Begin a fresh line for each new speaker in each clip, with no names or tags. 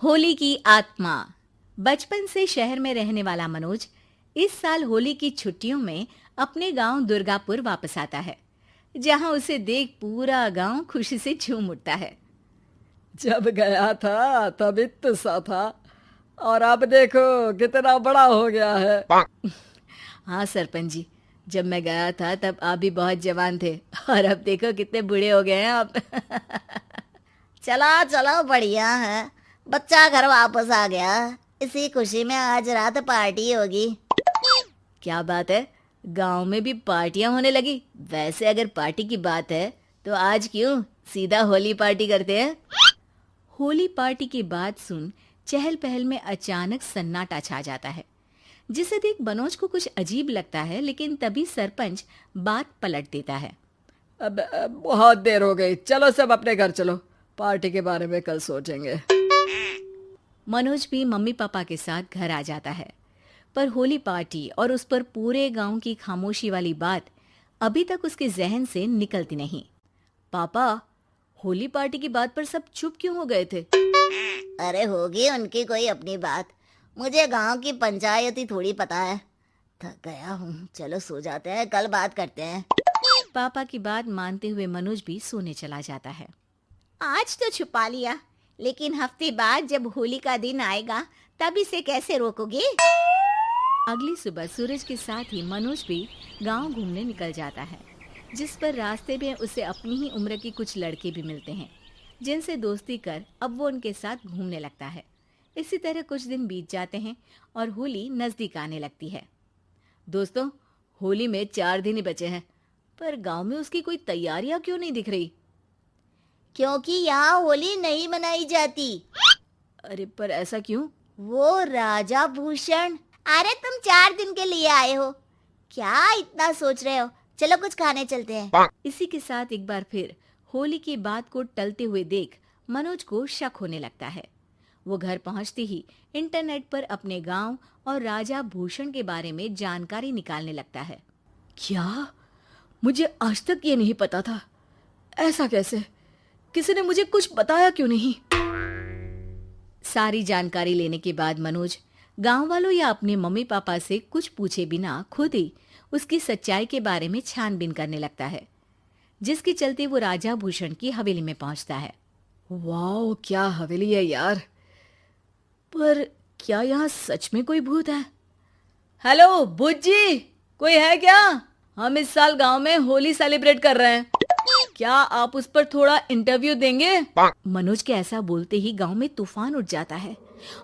होली की आत्मा। बचपन से शहर में रहने वाला मनोज इस साल होली की छुट्टियों में अपने गांव दुर्गापुर वापस आता है, जहां उसे देख पूरा गांव खुशी से झूम उठता है।
जब गया था तब इतना सा था और अब देखो कितना बड़ा हो गया है।
हाँ सरपंच जी, जब मैं गया था तब आप भी बहुत जवान थे और अब देखो कितने बूढ़े हो गए हैं आप।
चला चलो बढ़िया है। बच्चा घर वापस आ गया। इसी खुशी में आज रात पार्टी होगी।
क्या बात है, गांव में भी पार्टियां होने लगी। वैसे अगर पार्टी की बात है तो आज क्यों सीधा होली पार्टी करते हैं। होली पार्टी की बात सुन चहल पहल में अचानक सन्नाटा छा जाता है, जिसे देख मनोज को कुछ अजीब लगता है। लेकिन तभी सरपंच बात पलट देता है।
अब बहुत देर हो गई, चलो सब अपने घर चलो, पार्टी के बारे में कल सोचेंगे।
मनोज भी मम्मी पापा के साथ घर आ जाता है, पर होली पार्टी और उस पर पूरे गांव की खामोशी वाली बात अभी तक उसके जहन से निकलती नहीं। पापा, होली पार्टी की बात पर सब चुप क्यों हो गए थे?
अरे होगी उनकी कोई अपनी बात। मुझे गांव की पंचायत ही थोड़ी पता है। थक गया हूँ, चलो सो जाते हैं, कल बात करते हैं।
पापा की बात मानते हुए मनोज भी सोने चला जाता है।
आज तो छुपा लिया, लेकिन हफ्ते बाद जब होली का दिन आएगा तब इसे कैसे रोकोगे?
अगली सुबह सूरज के साथ ही मनोज भी गांव घूमने निकल जाता है, जिस पर रास्ते में उसे अपनी ही उम्र के कुछ लड़के भी मिलते हैं, जिनसे दोस्ती कर अब वो उनके साथ घूमने लगता है। इसी तरह कुछ दिन बीत जाते हैं और होली नजदीक आने लगती है। दोस्तों, होली में 4 दिन ही बचे हैं, पर गांव में उसकी कोई तैयारियां क्यों नहीं दिख रही?
क्योंकि यहाँ होली नहीं मनाई जाती।
अरे पर ऐसा क्यों?
वो राजा भूषण। अरे तुम 4 दिन के लिए आए हो, क्या इतना सोच रहे हो? चलो कुछ खाने चलते हैं।
इसी के साथ एक बार फिर होली की बात को टलते हुए देख मनोज को शक होने लगता है। वो घर पहुंचते ही इंटरनेट पर अपने गांव और राजा भूषण के बारे में जानकारी निकालने लगता है।
क्या? मुझे आज तक ये नहीं पता था। ऐसा कैसे? किसी ने मुझे कुछ बताया क्यों नहीं?
सारी जानकारी लेने के बाद मनोज गांव वालों या अपने मम्मी पापा से कुछ पूछे बिना खुद ही उसकी सच्चाई के बारे में छानबीन करने लगता है, जिसके चलते वो राजा भूषण की हवेली में पहुंचता है।
वाह, क्या हवेली है यार। पर क्या यहाँ सच में कोई भूत है? हेलो भूत जी, कोई है क्या? हम इस साल गांव में होली सेलिब्रेट कर रहे हैं, क्या आप उस पर थोड़ा इंटरव्यू देंगे?
मनोज के ऐसा बोलते ही गांव में तूफान उठ जाता है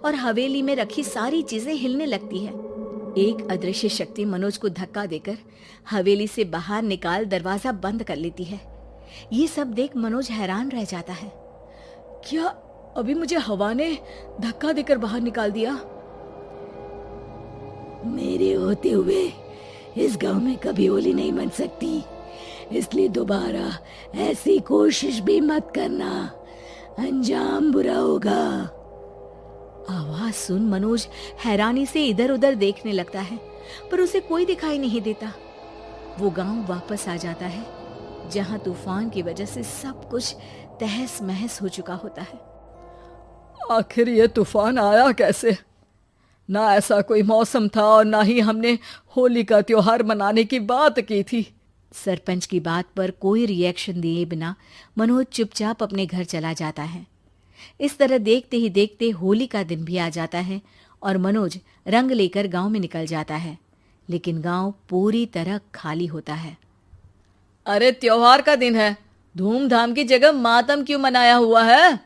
और हवेली में रखी सारी चीजें हिलने लगती है। एक अदृश्य शक्ति मनोज को धक्का देकर हवेली से बाहर निकाल दरवाजा बंद कर लेती है। ये सब देख मनोज हैरान रह जाता है।
क्या अभी मुझे हवा ने धक्का देकर बाहर निकाल दिया?
मेरे होते हुए इस गांव में कभी होली नहीं मन सकती, इसलिए दोबारा ऐसी कोशिश भी मत करना, अंजाम बुरा होगा।
आवाज सुन मनोज हैरानी से इधर उधर देखने लगता है, पर उसे कोई दिखाई नहीं देता। वो गांव वापस आ जाता है, जहां तूफान की वजह से सब कुछ तहस महस हो चुका होता है।
आखिर ये तूफान आया कैसे? ना ऐसा कोई मौसम था और ना ही हमने होली का त्योहार मनाने की बात की थी।
सरपंच की बात पर कोई रिएक्शन दिए बिना मनोज चुपचाप अपने घर चला जाता है। इस तरह देखते ही देखते होली का दिन भी आ जाता है और मनोज रंग लेकर गांव में निकल जाता है, लेकिन गांव पूरी तरह खाली होता है।
अरे त्योहार का दिन है, धूमधाम की जगह मातम क्यों मनाया हुआ है?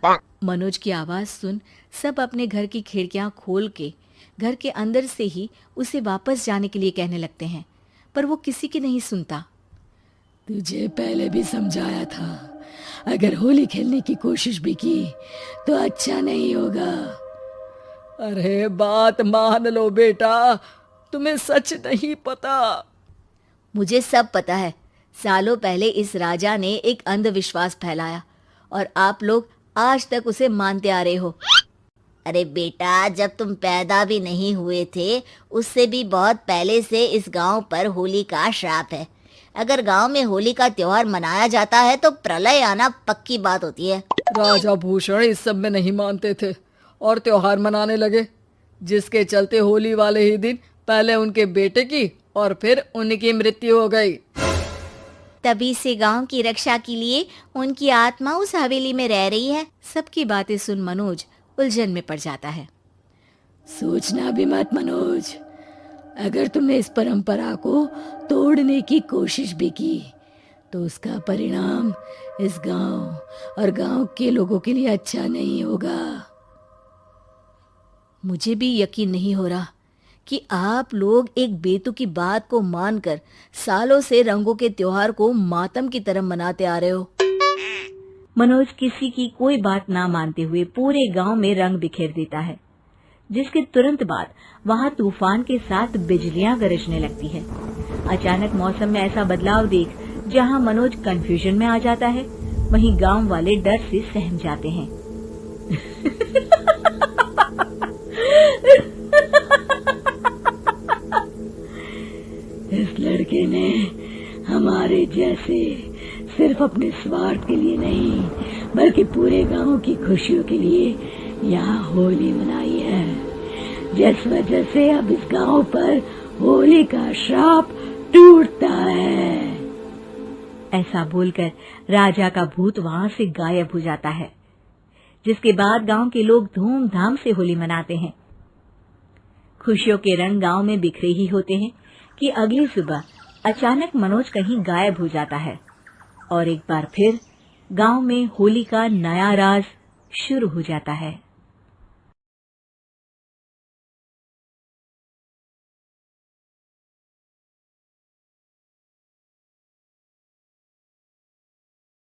मनोज की आवाज सुन सब अपने घर की खिड़कियां खोल के घर के अंदर से ही उसे वापस जाने के लिए कहने लगते हैं, पर वो किसी की नहीं सुनता।
तुझे पहले भी समझाया था, अगर होली खेलने की कोशिश भी की तो अच्छा नहीं होगा।
अरे बात मान लो बेटा, तुम्हें सच नहीं पता।
मुझे सब पता है। सालों पहले इस राजा ने एक अंधविश्वास फैलाया और आप लोग आज तक उसे मानते आ रहे हो।
अरे बेटा, जब तुम पैदा भी नहीं हुए थे उससे भी बहुत पहले से इस गांव पर होली का श्राप है। अगर गांव में होली का त्योहार मनाया जाता है तो प्रलय आना पक्की बात होती है।
राजा भूषण इस सब में नहीं मानते थे और त्योहार मनाने लगे, जिसके चलते होली वाले ही दिन पहले उनके बेटे की और फिर उनकी मृत्यु हो गई।
तभी से गांव की रक्षा के लिए उनकी आत्मा उस हवेली में रह रही है।
सबकी बातें सुन मनोज उलझन में पड़ जाता है।
सोचना भी मत मनोज, अगर तुमने इस परंपरा को तोड़ने की कोशिश भी की तो उसका परिणाम इस गांव और गांव के लोगों के लिए अच्छा नहीं होगा।
मुझे भी यकीन नहीं हो रहा कि आप लोग एक बेतुकी बात को मानकर सालों से रंगों के त्योहार को मातम की तरह मनाते आ रहे हो। मनोज किसी की कोई बात ना मानते हुए पूरे गांव में रंग बिखेर देता है, जिसके तुरंत बाद वहां तूफान के साथ बिजलियां गरजने लगती है। अचानक मौसम में ऐसा बदलाव देख जहां मनोज कंफ्यूजन में आ जाता है, वहीं गांव वाले डर से सहम जाते हैं।
इस लड़के ने हमारे जैसे सिर्फ अपने स्वार्थ के लिए नहीं बल्कि पूरे गांव की खुशियों के लिए यहाँ होली मनाई है, जिस वजह से अब इस गांव पर होली का श्राप टूटता है।
ऐसा बोलकर राजा का भूत वहां से गायब हो जाता है, जिसके बाद गांव के लोग धूमधाम से होली मनाते हैं। खुशियों के रंग गांव में बिखरे ही होते हैं कि अगली सुबह अचानक मनोज कहीं गायब हो जाता है और एक बार फिर गांव में होली का नया राज शुरू हो जाता है।